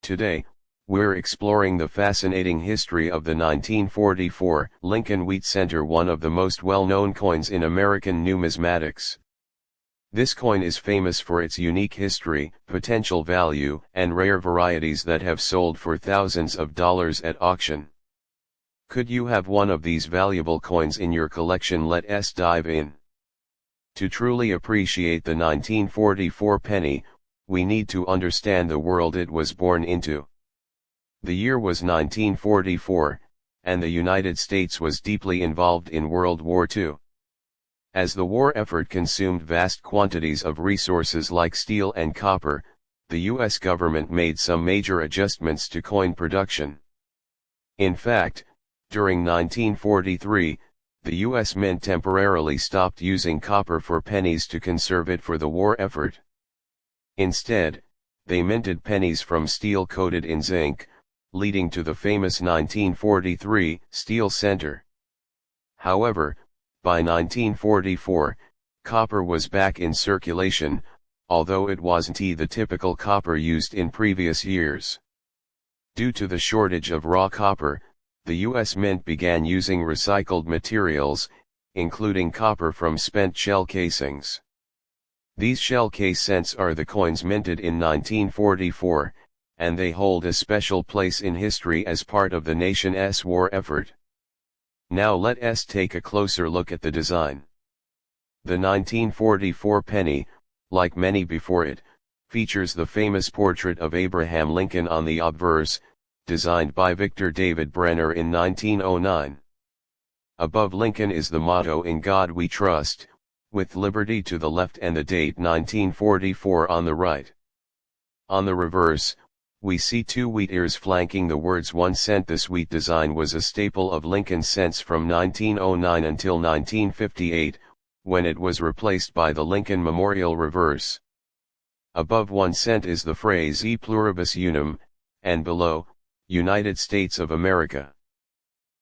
Today, we're exploring the fascinating history of the 1944 Lincoln Wheat Center, one of the most well-known coins in American numismatics. This coin is famous for its unique history, potential value, and rare varieties that have sold for thousands of dollars at auction. Could you have one of these valuable coins in your collection? Let's dive in. To truly appreciate the 1944 penny, we need to understand the world it was born into. The year was 1944, and the United States was deeply involved in World War II. As the war effort consumed vast quantities of resources like steel and copper, the U.S. government made some major adjustments to coin production. In fact, during 1943, the U.S. Mint temporarily stopped using copper for pennies to conserve it for the war effort. Instead, they minted pennies from steel coated in zinc, leading to the famous 1943 Steel Center. However, by 1944, copper was back in circulation, although it wasn't the typical copper used in previous years. Due to the shortage of raw copper, the U.S. Mint began using recycled materials, including copper from spent shell casings. These shell case cents are the coins minted in 1944, and they hold a special place in history as part of the nation's war effort. Now let's take a closer look at the design. The 1944 penny, like many before it, features the famous portrait of Abraham Lincoln on the obverse, designed by Victor David Brenner in 1909. Above Lincoln is the motto "In God We Trust," with liberty to the left and the date 1944 on the right. On the reverse, we see two wheat ears flanking the words 1 cent. This wheat design was a staple of Lincoln cents from 1909 until 1958, when it was replaced by the Lincoln Memorial reverse. Above 1 cent is the phrase "E pluribus unum," and below, "United States of America."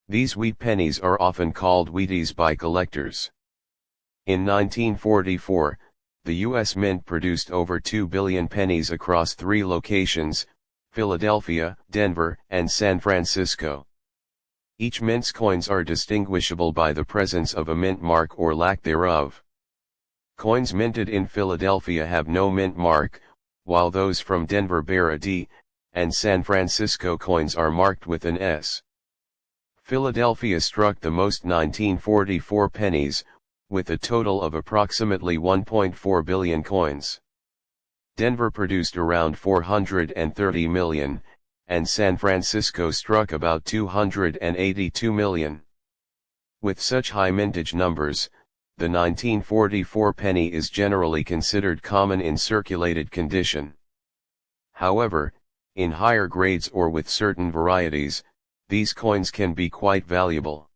These wheat pennies are often called wheaties by collectors. In 1944, the U.S. Mint produced over 2 billion pennies across 3 locations: Philadelphia, Denver, and San Francisco. Each mint's coins are distinguishable by the presence of a mint mark or lack thereof. Coins minted in Philadelphia have no mint mark, while those from Denver bear a D, and San Francisco coins are marked with an S. Philadelphia struck the most 1944 pennies, with a total of approximately 1.4 billion coins. Denver produced around 430 million, and San Francisco struck about 282 million. With such high mintage numbers, the 1944 penny is generally considered common in circulated condition. However, in higher grades or with certain varieties, these coins can be quite valuable.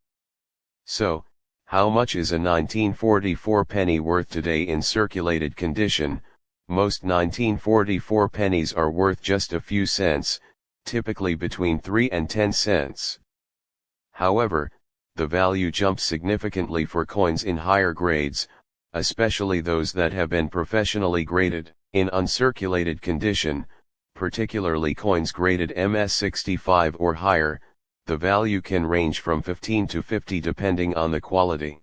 So, how much is a 1944 penny worth today in circulated condition? Most 1944 pennies are worth just a few cents, typically between 3 and 10 cents. However, the value jumps significantly for coins in higher grades, especially those that have been professionally graded. In uncirculated condition, particularly coins graded MS65 or higher, the value can range from 15 to 50 depending on the quality.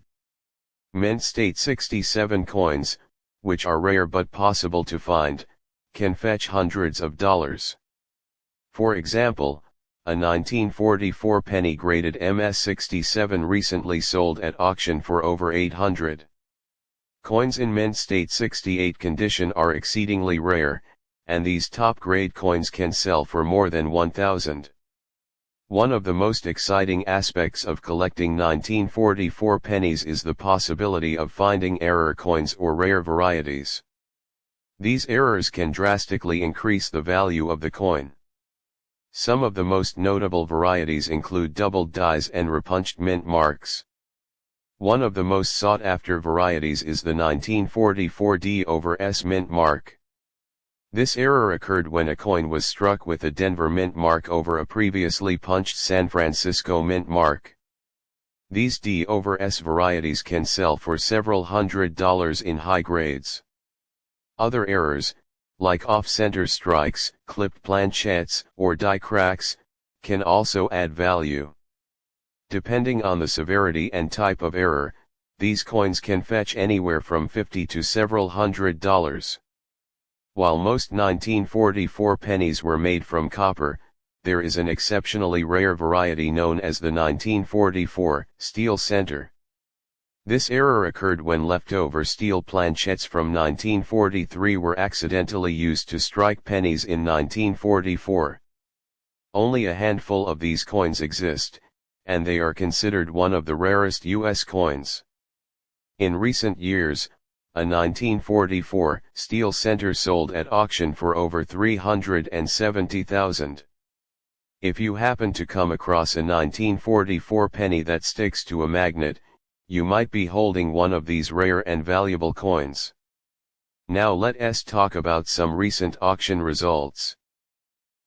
Mint State 67 coins, which are rare but possible to find, can fetch hundreds of dollars. For example, a 1944 penny graded MS67 recently sold at auction for over $800. Coins in Mint State 68 condition are exceedingly rare, and these top-grade coins can sell for more than $1,000. One of the most exciting aspects of collecting 1944 pennies is the possibility of finding error coins or rare varieties. These errors can drastically increase the value of the coin. Some of the most notable varieties include doubled dies and repunched mint marks. One of the most sought-after varieties is the 1944 D/S mint mark. This error occurred when a coin was struck with a Denver mint mark over a previously punched San Francisco mint mark. These D/S varieties can sell for several $100s in high grades. Other errors, like off-center strikes, clipped planchets or die cracks, can also add value. Depending on the severity and type of error, these coins can fetch anywhere from $50 to several $100s. While most 1944 pennies were made from copper, there is an exceptionally rare variety known as the 1944 steel center. This error occurred when leftover steel planchets from 1943 were accidentally used to strike pennies in 1944. Only a handful of these coins exist, and they are considered one of the rarest U.S. coins. In recent years, a 1944 steel center sold at auction for over $370,000. If you happen to come across a 1944 penny that sticks to a magnet, you might be holding one of these rare and valuable coins. Now let us talk about some recent auction results.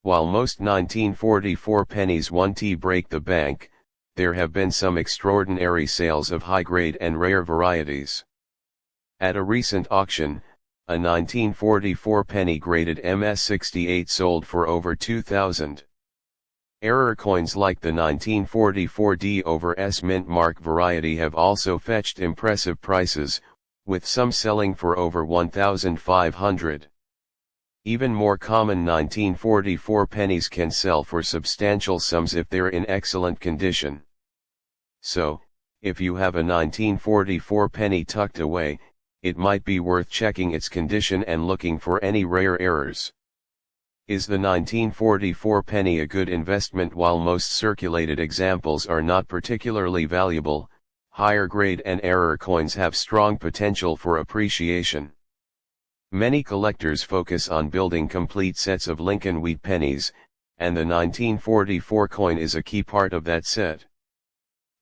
While most 1944 pennies won't break the bank, there have been some extraordinary sales of high-grade and rare varieties. At a recent auction, a 1944 penny graded MS68 sold for over $2,000. Error coins like the 1944 D over S mint mark variety have also fetched impressive prices, with some selling for over $1,500. Even more common 1944 pennies can sell for substantial sums if they're in excellent condition. So, if you have a 1944 penny tucked away, it might be worth checking its condition and looking for any rare errors. Is the 1944 penny a good investment? While most circulated examples are not particularly valuable, higher grade and error coins have strong potential for appreciation. Many collectors focus on building complete sets of Lincoln wheat pennies, and the 1944 coin is a key part of that set.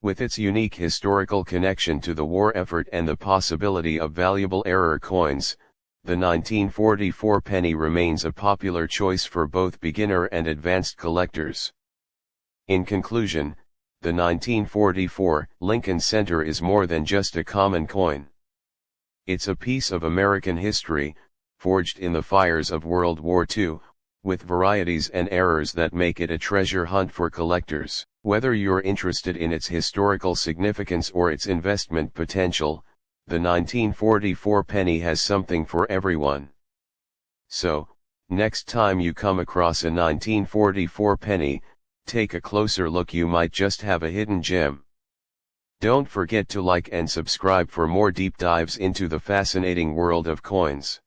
With its unique historical connection to the war effort and the possibility of valuable error coins, the 1944 penny remains a popular choice for both beginner and advanced collectors. In conclusion, the 1944 Lincoln Center is more than just a common coin. It's a piece of American history, forged in the fires of World War II, with varieties and errors that make it a treasure hunt for collectors. Whether you're interested in its historical significance or its investment potential, the 1944 penny has something for everyone. So, next time you come across a 1944 penny, take a closer look. You might just have a hidden gem. Don't forget to like and subscribe for more deep dives into the fascinating world of coins.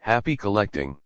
Happy collecting!